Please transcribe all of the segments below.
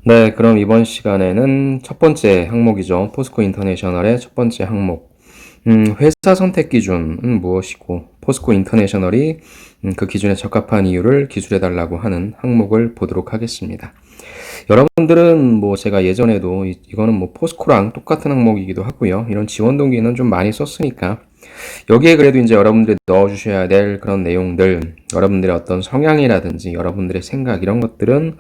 네, 그럼 이번 시간에는 첫 번째 항목이죠. 포스코 인터내셔널의 첫 번째 항목. 회사 선택 기준은 무엇이고, 포스코 인터내셔널이 그 기준에 적합한 이유를 기술해달라고 하는 항목을 보도록 하겠습니다. 여러분들은 제가 예전에도 이거는 포스코랑 똑같은 항목이기도 하고요. 이런 지원 동기는 좀 많이 썼으니까 여기에 그래도 이제 여러분들이 넣어주셔야 될 그런 내용들, 여러분들의 어떤 성향이라든지 여러분들의 생각 이런 것들은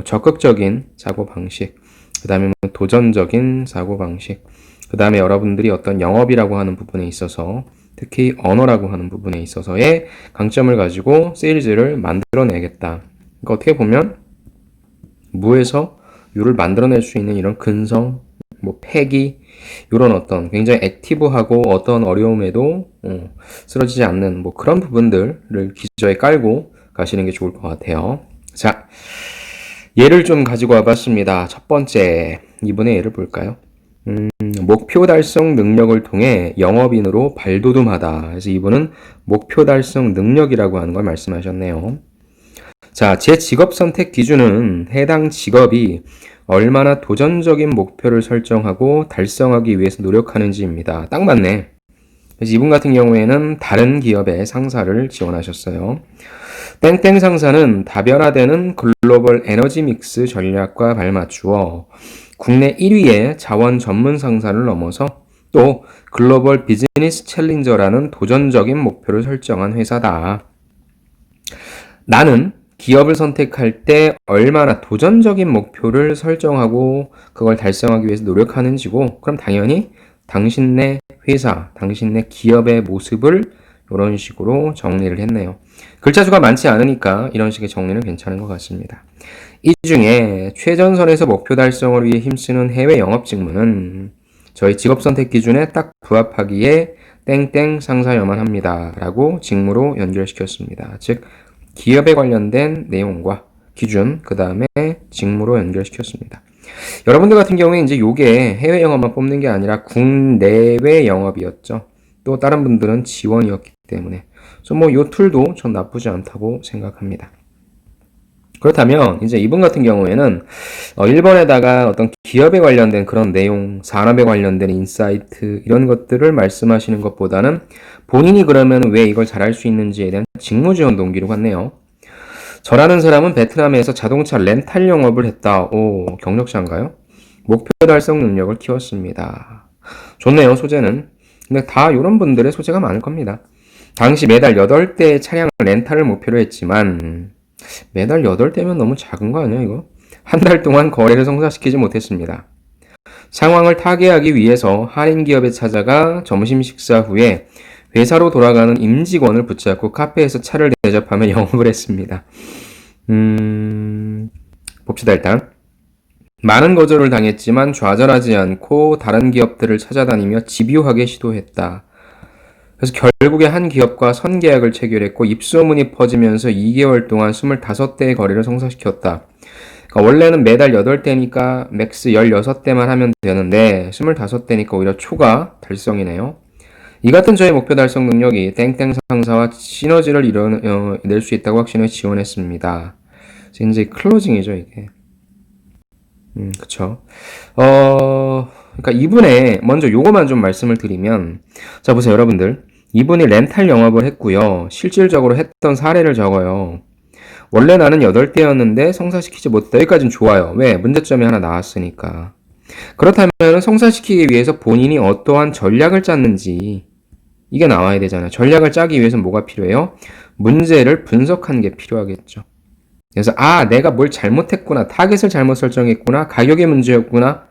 적극적인 사고방식, 그 다음에 도전적인 사고방식, 그 다음에 여러분들이 어떤 영업이라고 하는 부분에 있어서 특히 언어라고 하는 부분에 있어서의 강점을 가지고 세일즈를 만들어내겠다. 그러니까 어떻게 보면 무에서 유를 만들어낼 수 있는 이런 근성, 패기, 이런 어떤 굉장히 액티브하고 어떤 어려움에도 쓰러지지 않는 그런 부분들을 기저에 깔고 가시는 게 좋을 것 같아요. 자, 예를 좀 가지고 와봤습니다. 첫 번째, 이번에 예를 볼까요? 목표 달성 능력을 통해 영업인으로 발돋움하다. 그래서 이분은 목표 달성 능력이라고 하는 걸 말씀하셨네요. 자, 제 직업 선택 기준은 해당 직업이 얼마나 도전적인 목표를 설정하고 달성하기 위해서 노력하는지입니다. 딱 맞네. 그래서 이분 같은 경우에는 다른 기업의 상사를 지원하셨어요. 땡땡 상사는 다변화되는 글로벌 에너지 믹스 전략과 발맞추어 국내 1위의 자원 전문 상사를 넘어서 또 글로벌 비즈니스 챌린저라는 도전적인 목표를 설정한 회사다. 나는 기업을 선택할 때 얼마나 도전적인 목표를 설정하고 그걸 달성하기 위해서 노력하는지고, 그럼 당연히 당신네 회사, 당신네 기업의 모습을 이런 식으로 정리를 했네요. 글자 수가 많지 않으니까 이런 식의 정리는 괜찮은 것 같습니다. 이 중에 최전선에서 목표 달성을 위해 힘쓰는 해외 영업 직무는 저희 직업 선택 기준에 딱 부합하기에 땡땡 상사여만 합니다. 라고 직무로 연결시켰습니다. 즉, 기업에 관련된 내용과 기준, 그 다음에 직무로 연결시켰습니다. 여러분들 같은 경우에 이제 요게 해외 영업만 뽑는 게 아니라 국내외 영업이었죠. 또 다른 분들은 지원이었기 때문에. 그래서 요 툴도 전 나쁘지 않다고 생각합니다. 그렇다면 이제 이분 같은 경우에는 1번에다가 어떤 기업에 관련된 그런 내용, 산업에 관련된 인사이트 이런 것들을 말씀하시는 것보다는 본인이 그러면 왜 이걸 잘할 수 있는지에 대한 직무 지원 동기로 갔네요. 저라는 사람은 베트남에서 자동차 렌탈 영업을 했다. 오, 경력자인가요? 목표 달성 능력을 키웠습니다. 좋네요, 소재는. 근데 다 이런 분들의 소재가 많을 겁니다. 당시 매달 8대의 차량을 렌탈을 목표로 했지만 매달 8대면 너무 작은 거 아니야, 이거? 한 달 동안 거래를 성사시키지 못했습니다. 상황을 타개하기 위해서 할인 기업에 찾아가 점심 식사 후에 회사로 돌아가는 임직원을 붙잡고 카페에서 차를 대접하며 영업을 했습니다. 봅시다, 일단. 많은 거절을 당했지만 좌절하지 않고 다른 기업들을 찾아다니며 집요하게 시도했다. 그래서 결국에 한 기업과 선계약을 체결했고 입소문이 퍼지면서 2개월 동안 25대의 거래를 성사시켰다. 그러니까 원래는 매달 8대니까 맥스 16대만 하면 되는데 25대니까 오히려 초과 달성이네요. 이 같은 저의 목표 달성 능력이 땡땡 상사와 시너지를 낼 수 있다고 확신을 지원했습니다. 이제 클로징이죠, 이게. 그쵸. 그러니까 이분의 먼저 요거만 좀 말씀을 드리면, 자 보세요, 여러분들. 이분이 렌탈 영업을 했고요. 실질적으로 했던 사례를 적어요. 원래 나는 8대였는데 성사시키지 못했다. 여기까지는 좋아요. 왜? 문제점이 하나 나왔으니까. 그렇다면 성사시키기 위해서 본인이 어떠한 전략을 짰는지 이게 나와야 되잖아요. 전략을 짜기 위해서는 뭐가 필요해요? 문제를 분석하는 게 필요하겠죠. 그래서 내가 뭘 잘못했구나. 타겟을 잘못 설정했구나. 가격의 문제였구나.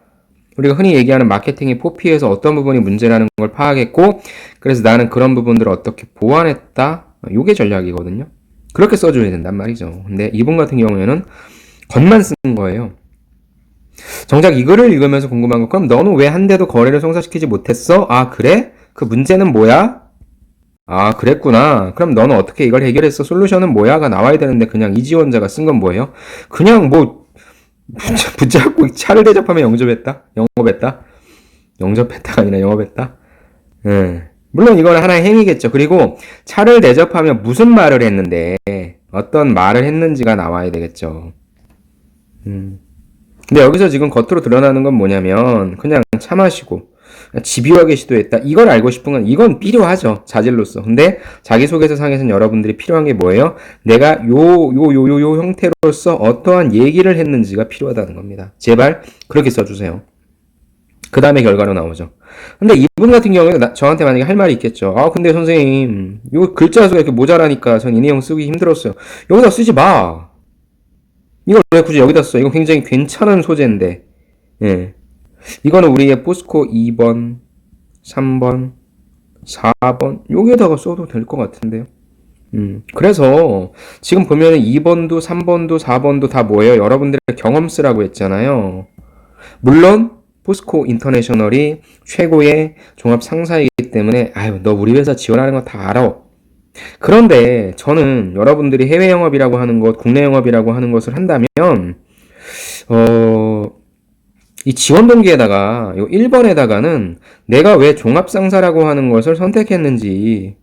우리가 흔히 얘기하는 마케팅의 포피에서 어떤 부분이 문제라는 걸 파악했고, 그래서 나는 그런 부분들을 어떻게 보완했다. 이게 전략이거든요. 그렇게 써줘야 된단 말이죠. 근데 이분 같은 경우에는 겉만 쓴 거예요. 정작 이거를 읽으면서 궁금한 거, 그럼 너는 왜 한 대도 거래를 성사시키지 못했어? 그래? 그 문제는 뭐야? 그랬구나. 그럼 너는 어떻게 이걸 해결했어? 솔루션은 뭐야?가 나와야 되는데 그냥 이 지원자가 쓴 건 뭐예요? 그냥 붙잡고 차를 대접하며 영업했다? 영접했다가 아니라 영업했다? 물론 이건 하나의 행위겠죠. 그리고 차를 대접하며 무슨 말을 했는데 어떤 말을 했는지가 나와야 되겠죠. 근데 여기서 지금 겉으로 드러나는 건 뭐냐면 그냥 차 마시고 집요하게 시도했다. 이걸 알고 싶은 건 이건 필요하죠. 자질로서. 근데 자기소개서 상에서는 여러분들이 필요한 게 뭐예요? 내가 요 형태로서 어떠한 얘기를 했는지가 필요하다는 겁니다. 제발 그렇게 써주세요. 그 다음에 결과로 나오죠. 근데 이분 같은 경우에는 저한테 만약에 할 말이 있겠죠. 아, 근데 선생님, 요 글자 수가 이렇게 모자라니까 전 이 내용 쓰기 힘들었어요. 여기다 쓰지 마. 이걸 왜 굳이 여기다 써? 이거 굉장히 괜찮은 소재인데. 예. 이거는 우리의 포스코 2번, 3번, 4번, 여기에다가 써도 될 것 같은데요. 그래서 지금 보면 2번도, 3번도, 4번도 다 뭐예요? 여러분들의 경험쓰라고 했잖아요. 물론 포스코 인터내셔널이 최고의 종합 상사이기 때문에 아유 너 우리 회사 지원하는 거 다 알아. 그런데 저는 여러분들이 해외 영업이라고 하는 것, 국내 영업이라고 하는 것을 한다면 이 지원 동기에다가 요 1번에다가는 내가 왜 종합 상사라고 하는 것을 선택했는지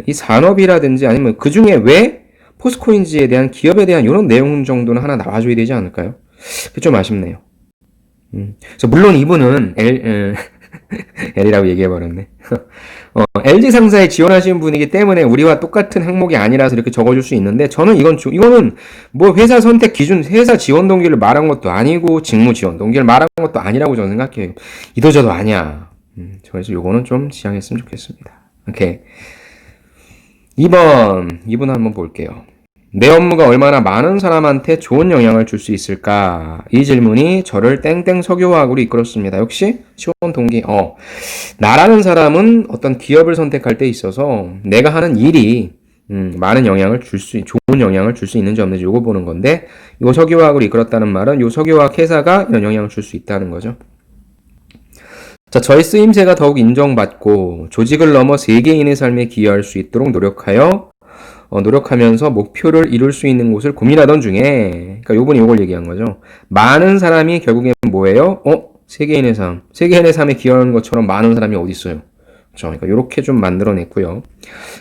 이 산업이라든지 아니면 그 중에 왜 포스코인지에 대한 기업에 대한 이런 내용 정도는 하나 나와줘야 되지 않을까요? 그게 좀 아쉽네요. 그래서 물론 이분은 L이라고 얘기해버렸네. LG 상사에 지원하시는 분이기 때문에 우리와 똑같은 항목이 아니라서 이렇게 적어줄 수 있는데 저는 이거는 뭐 회사 선택 기준, 회사 지원 동기를 말한 것도 아니고 직무 지원 동기를 말한 것도 아니라고 저는 생각해요. 이도저도 아니야. 그래서 요거는 좀 지양했으면 좋겠습니다. 오케이. 2번 한번 볼게요. 내 업무가 얼마나 많은 사람한테 좋은 영향을 줄 수 있을까? 이 질문이 저를 땡땡 석유화학으로 이끌었습니다. 역시 지원 동기. 나라는 사람은 어떤 기업을 선택할 때 있어서 내가 하는 일이 많은 영향을 좋은 영향을 줄 수 있는지 없는지 요거 보는 건데 요 석유화학으로 이끌었다는 말은 요 석유화학 회사가 이런 영향을 줄 수 있다는 거죠. 자, 저의 쓰임새가 더욱 인정받고 조직을 넘어 세계인의 삶에 기여할 수 있도록 노력하면서 목표를 이룰 수 있는 곳을 고민하던 중에, 그러니까 요번에 요걸 얘기한 거죠. 많은 사람이 결국엔 뭐예요? 세계인의 삶. 세계인의 삶에 기여하는 것처럼 많은 사람이 어디 있어요? 그렇죠. 그러니까 요렇게 좀 만들어냈고요.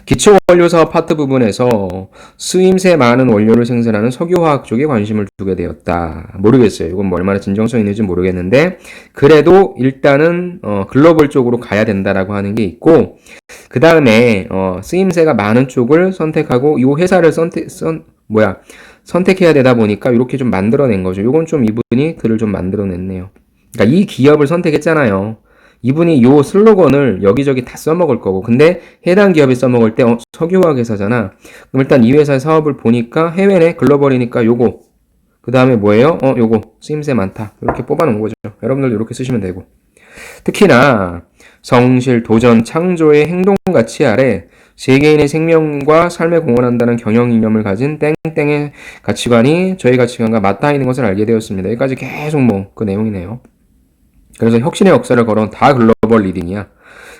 기초 원료 사업 파트 부분에서 쓰임새 많은 원료를 생산하는 석유화학 쪽에 관심을 두게 되었다. 모르겠어요. 이건 뭐 얼마나 진정성 있는지 모르겠는데 그래도 일단은 글로벌 쪽으로 가야 된다라고 하는 게 있고 그 다음에 쓰임새가 많은 쪽을 선택하고 이 회사를 선택해야 되다 보니까 이렇게 좀 만들어낸 거죠. 이건 좀 이분이 글을 좀 만들어냈네요. 그러니까 이 기업을 선택했잖아요. 이분이 요 슬로건을 여기저기 다 써먹을 거고 근데 해당 기업이 써먹을 때 석유화학 회사잖아. 그럼 일단 이 회사의 사업을 보니까 해외네 글로벌이니까 요거 그 다음에 뭐예요? 요거 쓰임새 많다. 이렇게 뽑아놓은 거죠. 여러분들도 이렇게 쓰시면 되고 특히나 성실, 도전, 창조의 행동 가치 아래 세계인의 생명과 삶에 공헌한다는 경영 이념을 가진 땡땡의 가치관이 저희 가치관과 맞닿아 있는 것을 알게 되었습니다. 여기까지 계속 그 내용이네요. 그래서 혁신의 역사를 걸어온 다 글로벌 리딩이야.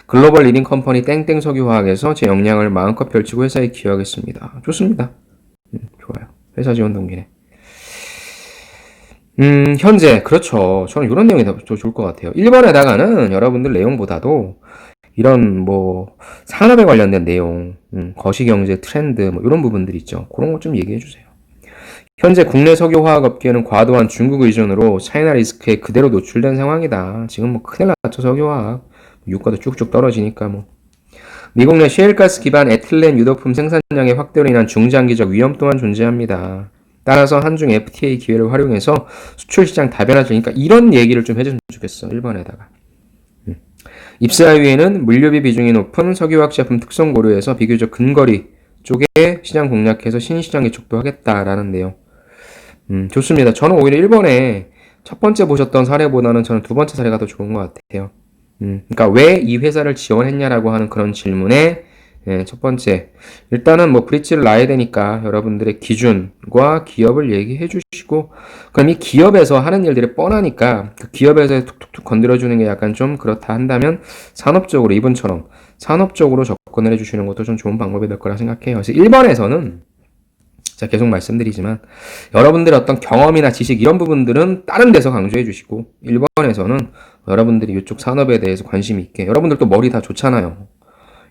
글로벌 리딩 컴퍼니 땡땡 석유화학에서 제 역량을 마음껏 펼치고 회사에 기여하겠습니다. 좋습니다. 좋아요. 회사 지원 동기네. 현재 그렇죠. 저는 이런 내용이 더 좋을 것 같아요. 1번에다가는 여러분들 내용보다도 이런 산업에 관련된 내용, 거시경제 트렌드 이런 부분들 있죠. 그런 거 좀 얘기해 주세요. 현재 국내 석유화학업계는 과도한 중국 의존으로 차이나 리스크에 그대로 노출된 상황이다. 지금 큰일 났죠, 석유화학. 유가도 쭉쭉 떨어지니까 미국 내 셰일가스 기반 에틸렌 유도품 생산량의 확대로 인한 중장기적 위험 또한 존재합니다. 따라서 한중 FTA 기회를 활용해서 수출 시장 다변화되니까 이런 얘기를 좀 해줬으면 좋겠어. 1번에다가. 입사위에는 물류비 비중이 높은 석유화학 제품 특성 고려해서 비교적 근거리 쪽에 시장 공략해서 신시장 개척도 하겠다라는 내용. 좋습니다. 저는 오히려 1번에 첫 번째 보셨던 사례보다는 저는 두 번째 사례가 더 좋은 것 같아요. 그러니까 왜 이 회사를 지원했냐라고 하는 그런 질문에 첫 번째 일단은 브릿지를 놔야 되니까 여러분들의 기준과 기업을 얘기해 주시고 그럼 이 기업에서 하는 일들이 뻔하니까 그 기업에서 툭툭툭 건드려주는 게 약간 좀 그렇다 한다면 산업적으로 이분처럼 산업적으로 접근을 해주시는 것도 좀 좋은 방법이 될 거라 생각해요. 그래서 1번에서는 제가 계속 말씀드리지만 여러분들의 어떤 경험이나 지식 이런 부분들은 다른 데서 강조해 주시고 1번에서는 여러분들이 이쪽 산업에 대해서 관심이 있게 여러분들도 머리 다 좋잖아요.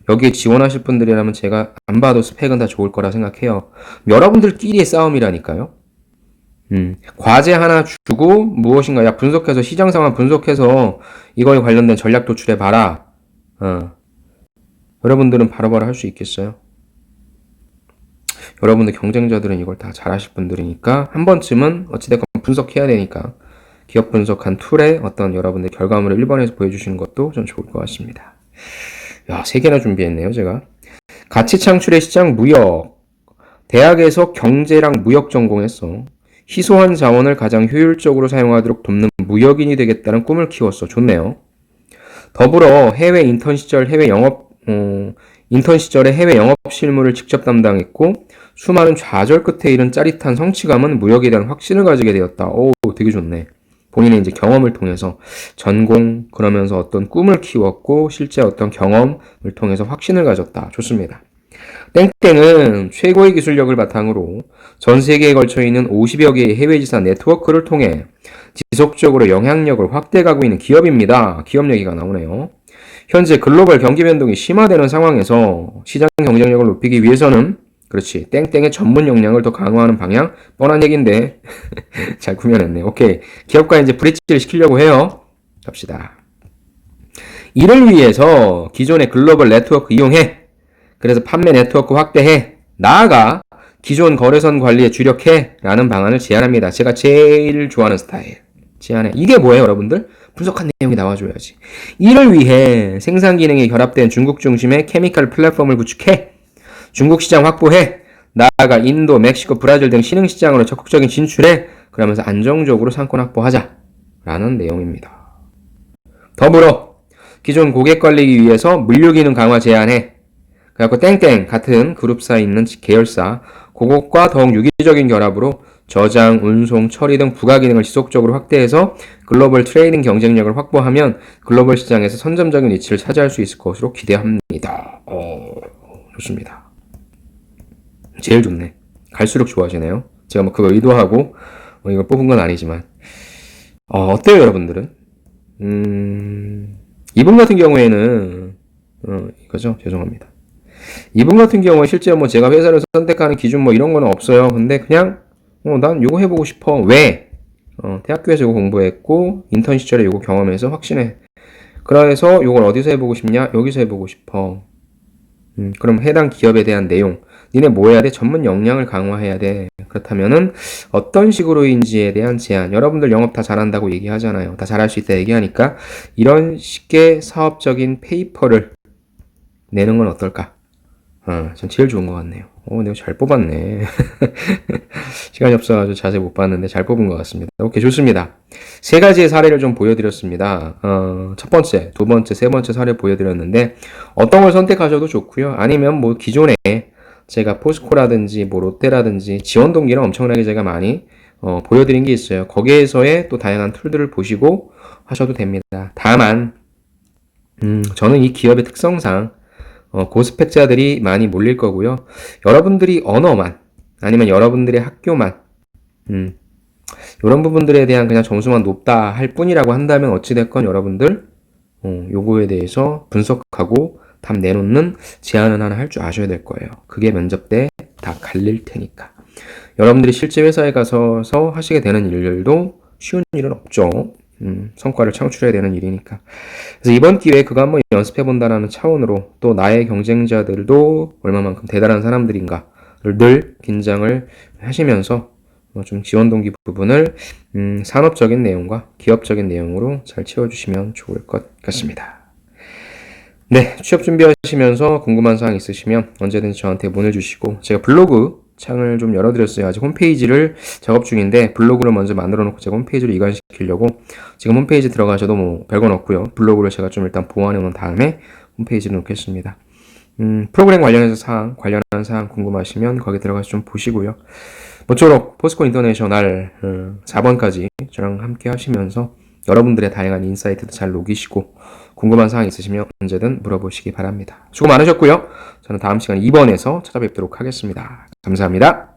여기에 지원하실 분들이라면 제가 안 봐도 스펙은 다 좋을 거라 생각해요. 여러분들끼리의 싸움이라니까요. 과제 하나 주고 무엇인가 야 분석해서 시장 상황 분석해서 이거에 관련된 전략 도출해 봐라. 여러분들은 바로바로 할 수 있겠어요? 여러분들 경쟁자들은 이걸 다 잘하실 분들이니까 한 번쯤은 어찌됐건 분석해야 되니까 기업 분석한 툴에 어떤 여러분들 결과물을 1번에서 보여주시는 것도 좀 좋을 것 같습니다. 야, 3개나 준비했네요, 제가. 가치 창출의 시장 무역. 대학에서 경제랑 무역 전공했어. 희소한 자원을 가장 효율적으로 사용하도록 돕는 무역인이 되겠다는 꿈을 키웠어. 좋네요. 더불어 인턴 시절에 해외 영업 실무를 직접 담당했고 수많은 좌절 끝에 이른 짜릿한 성취감은 무역에 대한 확신을 가지게 되었다. 오, 되게 좋네. 본인의 이제 경험을 통해서 전공 그러면서 어떤 꿈을 키웠고 실제 어떤 경험을 통해서 확신을 가졌다. 좋습니다. 땡땡은 최고의 기술력을 바탕으로 전 세계에 걸쳐 있는 50여 개의 해외 지사 네트워크를 통해 지속적으로 영향력을 확대하고 있는 기업입니다. 기업 얘기가 나오네요. 현재 글로벌 경기 변동이 심화되는 상황에서 시장 경쟁력을 높이기 위해서는 그렇지 땡땡의 전문 역량을 더 강화하는 방향 뻔한 얘기인데 잘 구현했네. 오케이 기업과 이제 브릿지를 시키려고 해요. 갑시다. 이를 위해서 기존의 글로벌 네트워크 이용해. 그래서 판매 네트워크 확대해. 나아가 기존 거래선 관리에 주력해 라는 방안을 제안합니다. 제가 제일 좋아하는 스타일. 제안해. 이게 뭐예요 여러분들? 분석한 내용이 나와줘야지. 이를 위해 생산 기능이 결합된 중국 중심의 케미컬 플랫폼을 구축해. 중국 시장 확보해. 나아가 인도, 멕시코, 브라질 등 신흥 시장으로 적극적인 진출해. 그러면서 안정적으로 상권 확보하자. 라는 내용입니다. 더불어 기존 고객 관리기 위해서 물류 기능 강화 제안해. 그래갖고 땡땡 같은 그룹사에 있는 계열사 그것과 더욱 유기적인 결합으로 저장, 운송, 처리 등 부가 기능을 지속적으로 확대해서 글로벌 트레이딩 경쟁력을 확보하면 글로벌 시장에서 선점적인 위치를 차지할 수 있을 것으로 기대합니다. 좋습니다. 제일 좋네. 갈수록 좋아지네요. 제가 뭐 그거 의도하고 이걸 뽑은 건 아니지만 어때요 여러분들은? 이분 같은 경우에는 이거죠? 죄송합니다. 이분 같은 경우에 실제 뭐 제가 회사를 선택하는 기준 뭐 이런 거는 없어요. 근데 그냥 난 요거 해보고 싶어. 왜? 대학교에서 요거 공부했고 인턴 시절에 요거 경험해서 확신해. 그래서 요걸 어디서 해보고 싶냐? 여기서 해보고 싶어. 그럼 해당 기업에 대한 내용. 니네 뭐 해야 돼? 전문 역량을 강화해야 돼. 그렇다면은 어떤 식으로인지에 대한 제안. 여러분들 영업 다 잘한다고 얘기하잖아요. 다 잘할 수 있다 얘기하니까 이런 식의 사업적인 페이퍼를 내는 건 어떨까? 전 제일 좋은 것 같네요. 내가 잘 뽑았네. 시간이 없어가지고 자세히 못 봤는데 잘 뽑은 것 같습니다. 오케이, 좋습니다. 3가지의 사례를 좀 보여드렸습니다. 첫 번째, 두 번째, 세 번째 사례 보여드렸는데, 어떤 걸 선택하셔도 좋고요. 아니면 뭐 기존에 제가 포스코라든지 뭐 롯데라든지 지원 동기를 엄청나게 제가 많이 보여드린 게 있어요. 거기에서의 또 다양한 툴들을 보시고 하셔도 됩니다. 다만, 저는 이 기업의 특성상 고스펙자들이 많이 몰릴 거고요. 여러분들이 언어만 아니면 여러분들의 학교만 이런 부분들에 대한 그냥 점수만 높다 할 뿐이라고 한다면 어찌됐건 여러분들 요거에 대해서 분석하고 답 내놓는 제안은 하나 할 줄 아셔야 될 거예요. 그게 면접 때 다 갈릴 테니까. 여러분들이 실제 회사에 가서 하시게 되는 일들도 쉬운 일은 없죠. 성과를 창출해야 되는 일이니까. 그래서 이번 기회에 그거 한번 연습해 본다는 차원으로 또 나의 경쟁자들도 얼마만큼 대단한 사람들인가를 늘 긴장을 하시면서 좀 지원 동기 부분을 산업적인 내용과 기업적인 내용으로 잘 채워주시면 좋을 것 같습니다. 네, 취업 준비하시면서 궁금한 사항 있으시면 언제든지 저한테 보내주시고 제가 블로그 창을 좀 열어드렸어요. 아직 홈페이지를 작업 중인데 블로그를 먼저 만들어 놓고 제가 홈페이지를 이관시키려고 지금 홈페이지 들어가셔도 뭐 별건 없고요. 블로그를 제가 좀 일단 보완해 놓은 다음에 홈페이지를 놓겠습니다. 프로그램 관련한 사항 궁금하시면 거기 들어가서 좀 보시고요. 모쪼록 포스코 인터내셔널 4번까지 저랑 함께 하시면서 여러분들의 다양한 인사이트도 잘 녹이시고 궁금한 사항 있으시면 언제든 물어보시기 바랍니다. 수고 많으셨고요. 저는 다음 시간 2번에서 찾아뵙도록 하겠습니다. 감사합니다.